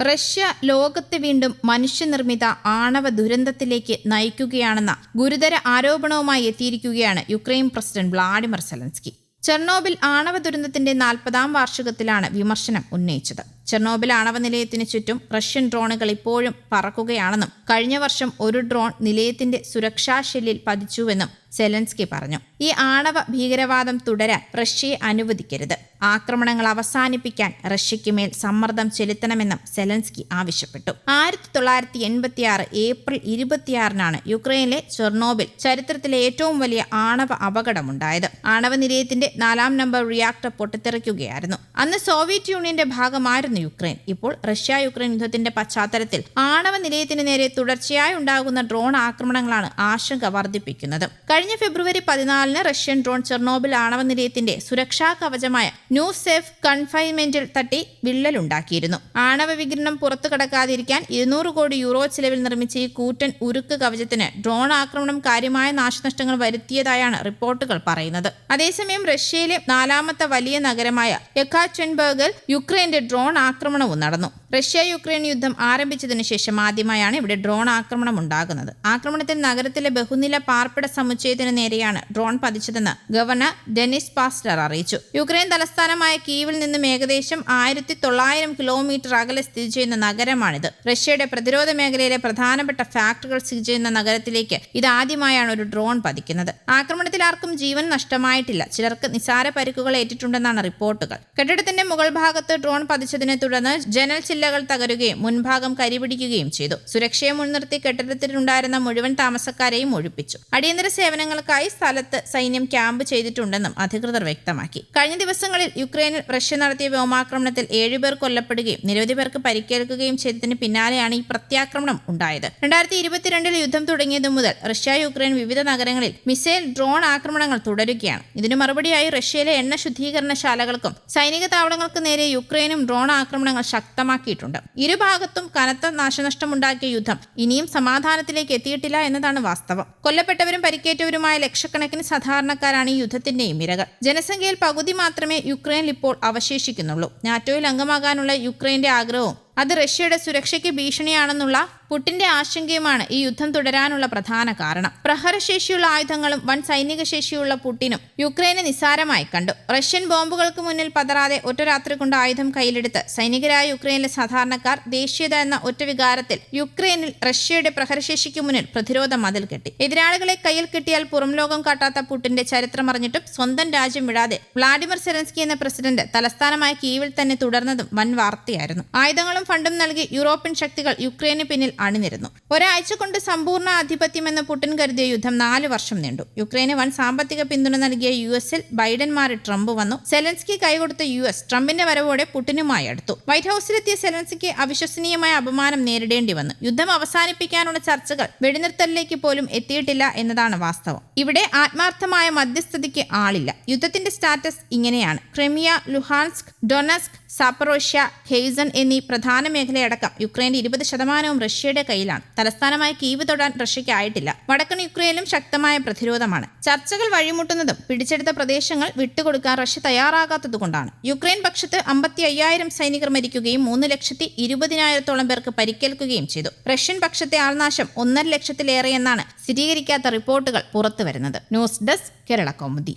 Russia ലോകത്തെ വീണ്ടും മനുഷ്യനിർമ്മിത ആണവ ദുരന്തത്തിലേക്ക് നയിക്കുകയാണെന്ന ഗുരുതര ആരോപണവുമായി എത്തിയിരിക്കുകയാണ് Ukraine president Vladimir Zelensky. Chernobyl ആണവ ദുരന്തത്തിന്റെ 40ാം വാർഷികത്തിലാണ് വിമർശനം ഉന്നയിച്ചത്. ചെർണോബിൽ ആണവ നിലയത്തിന് ചുറ്റും റഷ്യൻ ഡ്രോണുകൾ ഇപ്പോഴും പറക്കുകയാണെന്നും കഴിഞ്ഞ വർഷം ഒരു ഡ്രോൺ നിലയത്തിന്റെ സുരക്ഷാ ഷെല്ലിൽ പതിച്ചുവെന്നും സെലൻസ്കി പറഞ്ഞു. ഈ ആണവ ഭീകരവാദം തുടരാൻ റഷ്യയെ അനുവദിക്കരുത്. ആക്രമണങ്ങൾ അവസാനിപ്പിക്കാൻ റഷ്യയ്ക്ക് മേൽ സമ്മർദ്ദം ചെലുത്തണമെന്നും സെലൻസ്കി ആവശ്യപ്പെട്ടു. 1986 ഏപ്രിൽ 26 യുക്രൈനിലെ ചെർണോബിൽ ചരിത്രത്തിലെ ഏറ്റവും വലിയ ആണവ അപകടമുണ്ടായത്. ആണവ നിലയത്തിന്റെ 4ാം നമ്പർ റിയാക്ടർ പൊട്ടിത്തെറിക്കുകയായിരുന്നു. അന്ന് സോവിയറ്റ് യൂണിയന്റെ ഭാഗമായിരുന്നു യുക്രൈൻ. ഇപ്പോൾ റഷ്യ യുക്രൈൻ യുദ്ധത്തിന്റെ പശ്ചാത്തലത്തിൽ ആണവ നിലയത്തിന് നേരെ തുടർച്ചയായി ഉണ്ടാകുന്ന ഡ്രോൺ ആക്രമണങ്ങളാണ് ആശങ്ക വർദ്ധിപ്പിക്കുന്നത്. കഴിഞ്ഞ ഫെബ്രുവരി 14 റഷ്യൻ ഡ്രോൺ ചെർണോബിൽ ആണവ നിലയത്തിന്റെ സുരക്ഷാ കവചമായ ന്യൂ സേഫ് കൺഫൈൻമെന്റിൽ തട്ടി വിള്ളലുണ്ടാക്കിയിരുന്നു. ആണവ വികിരണം പുറത്തു കടക്കാതിരിക്കാൻ 200 കോടി യൂറോ ചിലവിൽ നിർമ്മിച്ച ഈ കൂറ്റൻ ഉരുക്ക് കവചത്തിന് ഡ്രോൺ ആക്രമണം കാര്യമായ നാശനഷ്ടങ്ങൾ വരുത്തിയതായാണ് റിപ്പോർട്ടുകൾ പറയുന്നത്. അതേസമയം റഷ്യയിലെ 4ാമത്തെ വലിയ നഗരമായ യെക്കാറ്റെൻബർഗിൽ യുക്രൈന്റെ ഡ്രോൺ ആക്രമണവും നടന്നു. റഷ്യ യുക്രൈൻ യുദ്ധം ആരംഭിച്ചതിനു ശേഷം ആദ്യമായാണ് ഇവിടെ ഡ്രോൺ ആക്രമണം ഉണ്ടാകുന്നത്. ആക്രമണത്തിൽ നഗരത്തിലെ ബഹുനില പാർപ്പിട സമുച്ചയത്തിനു നേരെയാണ് ഡ്രോൺ പതിച്ചതെന്ന് ഗവർണർ ഡെനിസ് പാസ്റ്റർ അറിയിച്ചു. യുക്രൈൻ തലസ്ഥാനമായ കീവിൽ നിന്നും ഏകദേശം 1900 കിലോമീറ്റർ അകലെ സ്ഥിതി ചെയ്യുന്ന നഗരമാണിത്. റഷ്യയുടെ പ്രതിരോധ മേഖലയിലെ പ്രധാനപ്പെട്ട ഫാക്ടറികൾ സ്ഥിതി ചെയ്യുന്ന നഗരത്തിലേക്ക് ഇതാദ്യമായാണ് ഒരു ഡ്രോൺ പതിക്കുന്നത്. ആക്രമണത്തിൽ ആർക്കും ജീവൻ നഷ്ടമായിട്ടില്ല. ചിലർക്ക് നിസാര പരിക്കുകൾ ഏറ്റിട്ടുണ്ടെന്നാണ് റിപ്പോർട്ടുകൾ. കെട്ടിടത്തിന്റെ മുകൾ ഭാഗത്ത് ഡ്രോൺ പതിച്ചതിനെ തുടർന്ന് ജനൽ ചില്ലകൾ തകരുകയും മുൻഭാഗം കരിപിടിക്കുകയും ചെയ്തു. സുരക്ഷയെ മുൻനിർത്തി കെട്ടിടത്തിലുണ്ടായിരുന്ന മുഴുവൻ താമസക്കാരെയും ഒഴിപ്പിച്ചു. അടിയന്തര സേവനങ്ങൾക്കായി സ്ഥലത്ത് സൈന്യം ക്യാമ്പ് ചെയ്തിട്ടുണ്ടെന്നും അധികൃതർ വ്യക്തമാക്കി. കഴിഞ്ഞ ദിവസങ്ങളിൽ യുക്രൈനിൽ റഷ്യ നടത്തിയ വ്യോമാക്രമണത്തിൽ 7 പേർ കൊല്ലപ്പെടുകയും നിരവധി പേർക്ക് പരിക്കേൽക്കുകയും ചെയ്തതിന് പിന്നാലെയാണ് ഈ പ്രത്യാക്രമണം ഉണ്ടായത്. 2022 യുദ്ധം തുടങ്ങിയതു മുതൽ റഷ്യ യുക്രൈൻ വിവിധ നഗരങ്ങളിൽ മിസൈൽ ഡ്രോൺ ആക്രമണങ്ങൾ തുടരുകയാണ്. ഇതിനു മറുപടിയായി റഷ്യയിലെ എണ്ണ ശുദ്ധീകരണശാലകൾക്കും സൈനിക താവളങ്ങൾക്ക് നേരെ യുക്രൈനും ഡ്രോൺ ആക്രമണങ്ങൾ ശക്തമാക്കിയിട്ടുണ്ട്. ഇരുഭാഗത്തും കനത്ത നാശനഷ്ടമുണ്ടാക്കിയ യുദ്ധം ഇനിയും സമാധാനത്തിലേക്ക് എത്തിയിട്ടില്ല എന്നതാണ് വാസ്തവം. കൊല്ലപ്പെട്ടവരും പരിക്കേറ്റവരുമായ ലക്ഷക്കണക്കിന് സാധാരണക്കാരാണ് ഈ യുദ്ധത്തിന്റെയും ഇരകൾ. ജനസംഖ്യയിൽ പകുതി മാത്രമേ യുക്രൈനിൽ ഇപ്പോൾ അവശേഷിക്കുന്നുള്ളൂ. നാറ്റോയിൽ അംഗമാകാനുള്ള യുക്രൈന്റെ ആഗ്രഹവും അത് റഷ്യയുടെ സുരക്ഷയ്ക്ക് ഭീഷണിയാണെന്നുള്ള പുടിന്റെ ആശങ്കയുമാണ് ഈ യുദ്ധം തുടരാനുള്ള പ്രധാന കാരണം. പ്രഹരശേഷിയുള്ള ആയുധങ്ങളും വൻ സൈനിക ശേഷിയുള്ള പുടിനും യുക്രൈനെ നിസ്സാരമായി കണ്ടു. റഷ്യൻ ബോംബുകൾക്ക് മുന്നിൽ പതറാതെ ഒറ്റ രാത്രി കൊണ്ട് ആയുധം കയ്യിലെടുത്ത് സൈനികരായ യുക്രൈനിലെ സാധാരണക്കാർ ദേശീയത എന്ന ഒറ്റ വികാരത്തിൽ യുക്രൈനിൽ റഷ്യയുടെ പ്രഹരശേഷിക്ക് മുന്നിൽ പ്രതിരോധ മതിൽ കെട്ടി. എതിരാളികളെ കയ്യിൽ കിട്ടിയാൽ പുറം ലോകം കാട്ടാത്ത പുടിന്റെ ചരിത്രമറിഞ്ഞിട്ടും സ്വന്തം രാജ്യം വിടാതെ വ്ളാഡിമിർ സെലൻസ്കി എന്ന പ്രസിഡന്റ് തലസ്ഥാനമായ കീവിൽ തന്നെ തുടർന്നതും വൻ വാർത്തയായിരുന്നു. ആയുധങ്ങളും ഫണ്ടും നൽകി യൂറോപ്യൻ ശക്തികൾ യുക്രൈന് പിന്നിൽ അണിനിരുന്നു. ഒരാഴ്ച കൊണ്ട് സമ്പൂർണ്ണ ആധിപത്യമെന്ന് പുടിൻ കരുതിയ യുദ്ധം 4 വർഷം നീണ്ടു. യുക്രൈന് വൻ സാമ്പത്തിക പിന്തുണ നൽകിയ US-ൽ ബൈഡൻ മാറി ട്രംപ് വന്നു. സെലൻസ്കി കൈകൊടുത്ത US ട്രംപിന്റെ വരവോടെ പുടിനുമായി അടുത്തു. വൈറ്റ് ഹൌസിലെത്തിയ സെലൻസ്കിക്ക് അവിശ്വസനീയമായ അപമാനം നേരിടേണ്ടി വന്നു. യുദ്ധം അവസാനിപ്പിക്കാനുള്ള ചർച്ചകൾ വെടിനിർത്തലിലേക്ക് പോലും എത്തിയിട്ടില്ല എന്നതാണ് വാസ്തവം. ഇവിടെ ആത്മാർത്ഥമായ മധ്യസ്ഥതയ്ക്ക് ആളില്ല. യുദ്ധത്തിന്റെ സ്റ്റാറ്റസ് ഇങ്ങനെയാണ്. ക്രിമിയ, ലുഹാൻസ്ക്, ഡൊണസ്ക്, സാപ്പറോഷ്യ, ഖെയ്സൺ എന്നീ പ്രധാന മേഖലയടക്കം യുക്രൈന്റെ 20% റഷ്യയുടെ കയ്യിലാണ്. തലസ്ഥാനമായ കീവ് തൊടാൻ റഷ്യയ്ക്ക് ആയിട്ടില്ല. വടക്കൻ യുക്രൈനിലും ശക്തമായ പ്രതിരോധമാണ്. ചർച്ചകൾ വഴിമുട്ടുന്നതും പിടിച്ചെടുത്ത പ്രദേശങ്ങൾ വിട്ടുകൊടുക്കാൻ റഷ്യ തയ്യാറാകാത്തതുകൊണ്ടാണ്. യുക്രൈൻ പക്ഷത്ത് 55,000 സൈനികർ മരിക്കുകയും 3,20,000 പേർക്ക് പരിക്കേൽക്കുകയും ചെയ്തു. റഷ്യൻ പക്ഷത്തെ ആൾനാശം 1,50,000 എന്നാണ് സ്ഥിരീകരിക്കാത്ത റിപ്പോർട്ടുകൾ പുറത്തുവരുന്നത്. News desk Kerala Kaumudi.